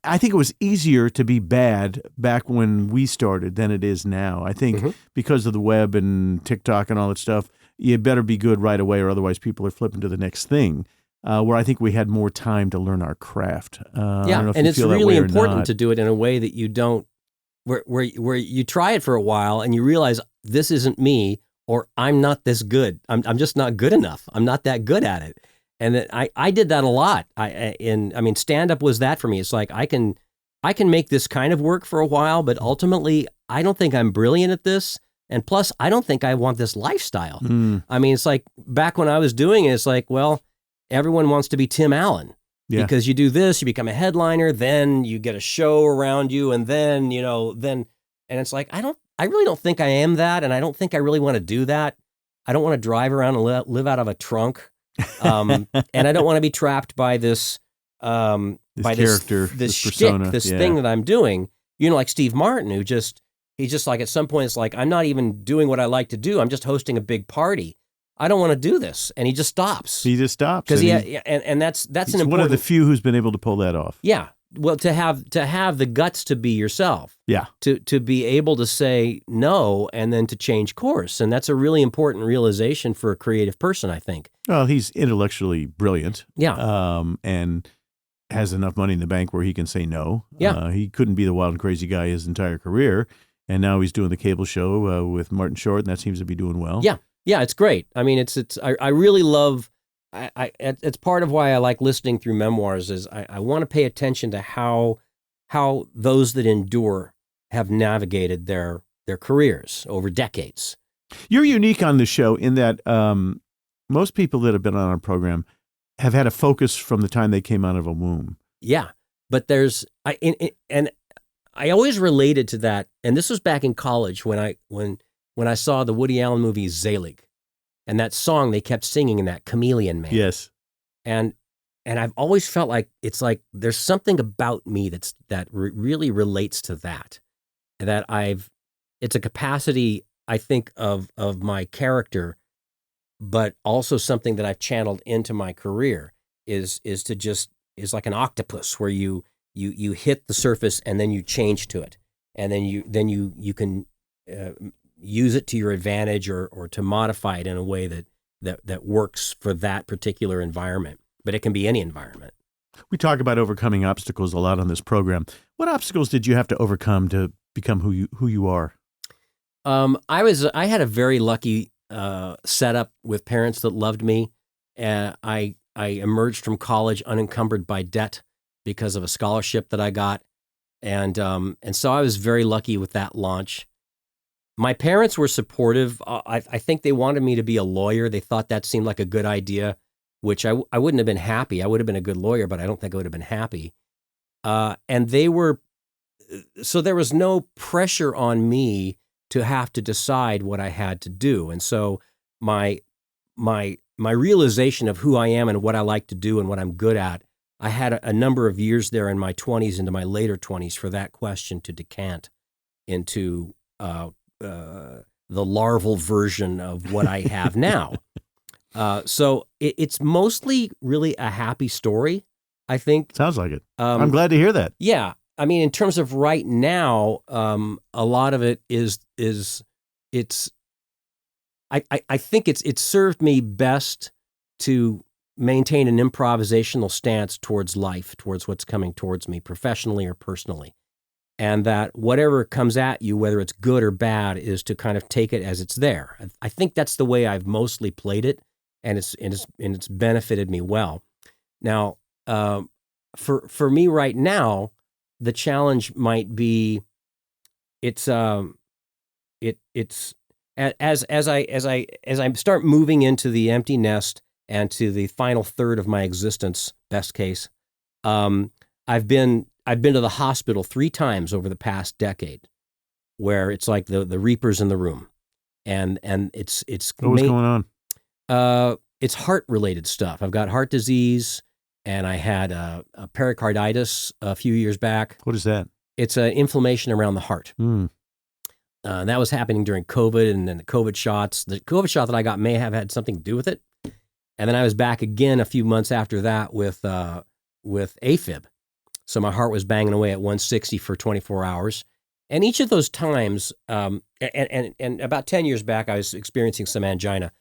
I think it was easier to be bad back when we started than it is now. I think because of the web and TikTok and all that stuff, you better be good right away or otherwise people are flipping to the next thing. Where I think we had more time to learn our craft. I don't know if and you it's feel that really way or important not. to do it in a way that you don't, where you try it for a while and you realize this isn't me or I'm not this good. I'm just not good enough. I'm not that good at it. And I did that a lot. Stand-up was that for me. It's like I can make this kind of work for a while, but ultimately I don't think I'm brilliant at this. And plus, I don't think I want this lifestyle. I mean, it's like back when I was doing it, it's like, well, everyone wants to be Tim Allen. Yeah. Because you do this, you become a headliner, then you get a show around you, and then, and it's like, I really don't think I am that, and I don't think I really want to do that. I don't want to drive around and live out of a trunk. And I don't want to be trapped by this character, this shtick, persona, this yeah. thing that I'm doing. Like Steve Martin, he's just like at some point it's like, I'm not even doing what I like to do. I'm just hosting a big party. I don't want to do this. And he just stops. He just stops. Because and and that's he's an important... one of the few who's been able to pull that off. Yeah. well, to have the guts to be yourself. Yeah. To be able to say no and then to change course. And that's a really important realization for a creative person, I think. Well, he's intellectually brilliant. Yeah. And has enough money in the bank where he can say no. Yeah. He couldn't be the wild and crazy guy his entire career. And now he's doing the cable show with Martin Short, and that seems to be doing well. Yeah. Yeah, it's great. I mean, I really love, it's part of why I like listening through memoirs is I want to pay attention to how those that endure have navigated their careers over decades. You're unique on the show in that most people that have been on our program have had a focus from the time they came out of a womb. Yeah, but and I always related to that, and this was back in college when I saw the Woody Allen movie Zelig, and that song they kept singing in that Chameleon Man. Yes, and I've always felt like it's like there's something about me that really relates to that it's a capacity I think of my character, but also something that I've channeled into my career is like an octopus where you hit the surface and then you change to it, and then you can use it to your advantage or to modify it in a way that works for that particular environment. But it can be any environment. We talk about overcoming obstacles a lot on this program. What obstacles did you have to overcome to become who you are? I had a very lucky setup with parents that loved me. I emerged from college unencumbered by debt because of a scholarship that I got, and so I was very lucky with that launch. My parents were supportive. I think they wanted me to be a lawyer. They thought that seemed like a good idea, which I wouldn't have been happy. I would have been a good lawyer, but I don't think I would have been happy. And so there was no pressure on me to have to decide what I had to do. And so my realization of who I am and what I like to do and what I'm good at, I had a number of years there in my 20s into my later 20s for that question to decant into the larval version of what I have now. So it's mostly really a happy story, I think. Sounds like it. I'm glad to hear that. Yeah. I mean, in terms of right now, a lot of it I think it's served me best to maintain an improvisational stance towards life, towards what's coming towards me professionally or personally. And that whatever comes at you, whether it's good or bad, is to kind of take it as it's there. I think that's the way I've mostly played it, and it's benefited me well. Now, for me right now, the challenge might be as I start moving into the empty nest and to the final third of my existence, best case, I've been to the hospital 3 times over the past decade, where it's like the reaper's in the room, and it's what was going on? It's heart related stuff. I've got heart disease, and I had a pericarditis a few years back. What is that? It's an inflammation around the heart. That was happening during COVID, and then the COVID shots. The COVID shot that I got may have had something to do with it. And then I was back again a few months after that with AFib. So my heart was banging away at 160 for 24 hours. And each of those times, and about 10 years back, I was experiencing some angina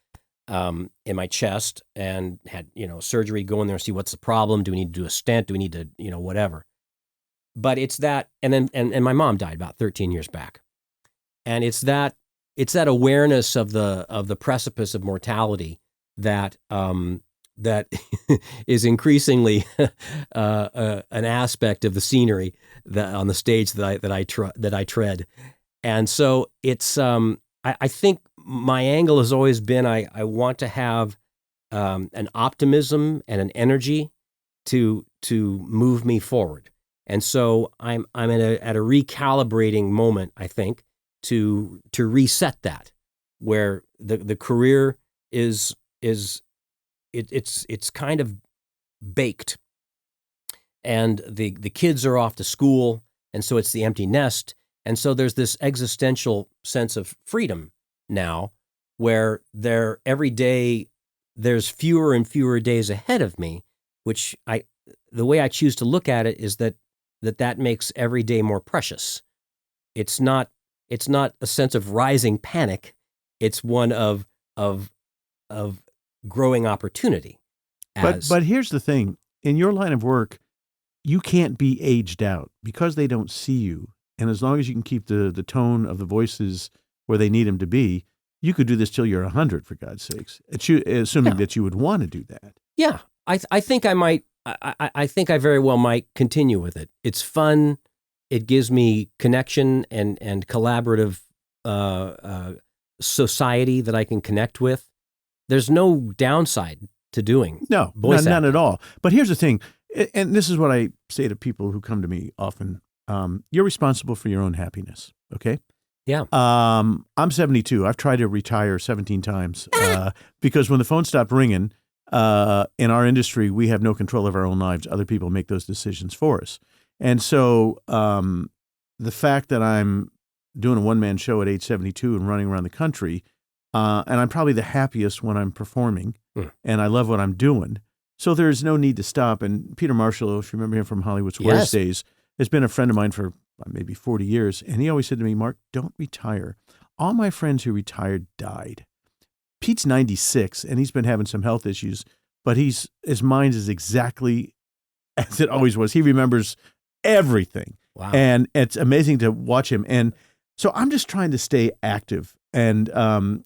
in my chest and had, surgery, go in there and see what's the problem. Do we need to do a stent? Do we need to, whatever. But it's that, and then my mom died about 13 years back. And it's that awareness of the precipice of mortality that that is increasingly an aspect of the scenery that on the stage that I tread. And so it's I think my angle has always been I want to have an optimism and an energy to move me forward. And so I'm at a recalibrating moment, I think, to reset that, where the career is it's kind of baked, and the kids are off to school, and so it's the empty nest, and so there's this existential sense of freedom now, where every day there's fewer and fewer days ahead of me, which the way I choose to look at it is that that makes every day more precious. It's not a sense of rising panic. It's one of growing opportunity. But here's the thing. In your line of work, you can't be aged out because they don't see you. And as long as you can keep the tone of the voices where they need them to be, you could do this till you're 100, for God's sakes, assuming that you would want to do that. Yeah, I think I might. I think I very well might continue with it. It's fun. It gives me connection and collaborative society that I can connect with. There's no downside to doing voice acting. None at all. But here's the thing, and this is what I say to people who come to me often. You're responsible for your own happiness, okay? Yeah. I'm 72. I've tried to retire 17 times because when the phone stopped ringing, in our industry, we have no control of our own lives. Other people make those decisions for us. And so the fact that I'm doing a one-man show at age 72 and running around the country, and I'm probably the happiest when I'm performing, and I love what I'm doing. So there's no need to stop. And Peter Marshall, if you remember him from Hollywood Squares days, has been a friend of mine for maybe 40 years. And he always said to me, Mark, don't retire. All my friends who retired died. Pete's 96, and he's been having some health issues, but his mind is exactly as it always was. He remembers everything. Wow. And it's amazing to watch him. And so I'm just trying to stay active. And I'm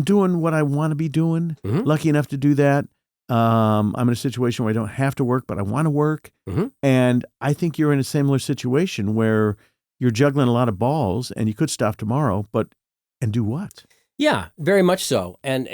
doing what I want to be doing, lucky enough to do that. I'm in a situation where I don't have to work, but I want to work. And I think you're in a similar situation where you're juggling a lot of balls and you could stop tomorrow, and do what? Yeah, very much so. And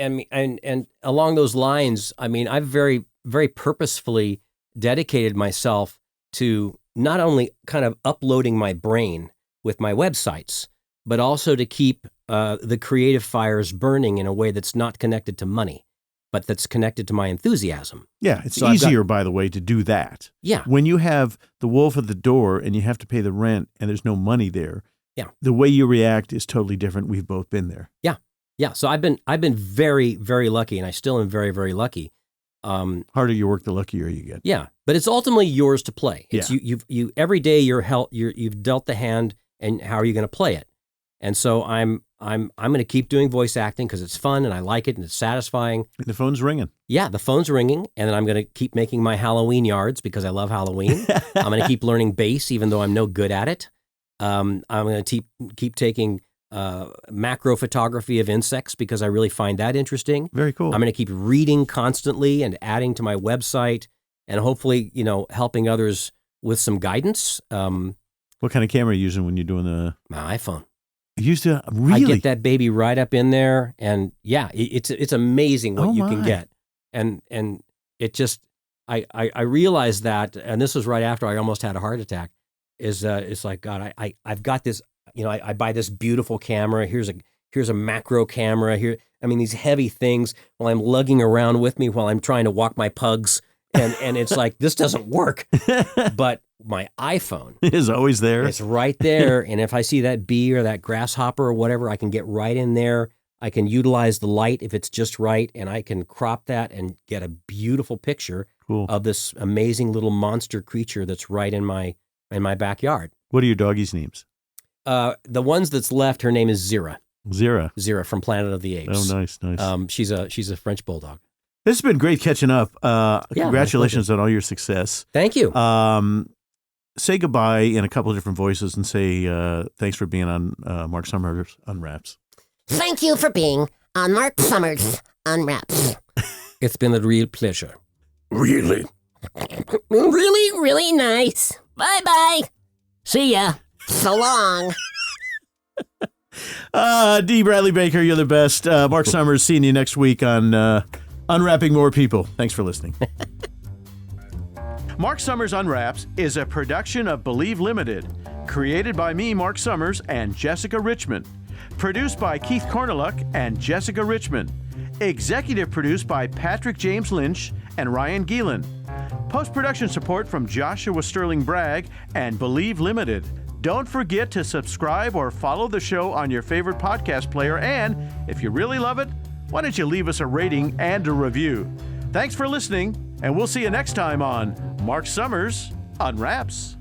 along those lines, I mean, I've very, very purposefully dedicated myself to not only kind of uploading my brain with my websites, but also to keep the creative fires burning in a way that's not connected to money, but that's connected to my enthusiasm. Yeah, it's easier, by the way, to do that. Yeah. When you have the wolf at the door and you have to pay the rent and there's no money there, the way you react is totally different. We've both been there. Yeah. Yeah. So I've been very, very lucky, and I still am very, very lucky. Harder you work, the luckier you get. Yeah. But it's ultimately yours to play. It's Yeah. you every day you've dealt the hand, and how are you going to play it? And so I'm going to keep doing voice acting because it's fun and I like it and it's satisfying. The phone's ringing. Yeah, the phone's ringing, and then I'm going to keep making my Halloween yards because I love Halloween. I'm going to keep learning bass even though I'm no good at it. I'm going to keep taking macro photography of insects because I really find that interesting. Very cool. I'm going to keep reading constantly and adding to my website, and hopefully, helping others with some guidance. What kind of camera are you using when you're doing My iPhone. You used to really? I get that baby right up in there, and yeah, it's amazing what you can get, and it just I realized that, and this was right after I almost had a heart attack. It's like, God, I've got this. I buy this beautiful camera. Here's a macro camera here. I mean, these heavy things while I'm lugging around with me while I'm trying to walk my pugs, and it's like this doesn't work, but my iPhone is always there. It's right there. And if I see that bee or that grasshopper or whatever, I can get right in there. I can utilize the light if it's just right, and I can crop that and get a beautiful picture of this amazing little monster creature that's right in my backyard. What are your doggies' names? The ones that's left, her name is Zira. Zira from Planet of the Apes. Oh, nice. She's a French bulldog. This has been great catching up. Congratulations on all your success. Thank you. Say goodbye in a couple of different voices and say thanks for being on Marc Summers Unwraps. Thank you for being on Marc Summers Unwraps. It's been a real pleasure. Really? Really, really nice. Bye-bye. See ya. So long. Dee Bradley Baker, you're the best. Marc Summers, seeing you next week on Unwrapping More People. Thanks for listening. Marc Summers Unwraps is a production of Believe Limited, created by me, Marc Summers, and Jessica Richmond. Produced by Keith Korneluk and Jessica Richmond. Executive produced by Patrick James Lynch and Ryan Geelan. Post-production support from Joshua Sterling Bragg and Believe Limited. Don't forget to subscribe or follow the show on your favorite podcast player, and if you really love it, why don't you leave us a rating and a review? Thanks for listening, and we'll see you next time on Marc Summers Unwraps.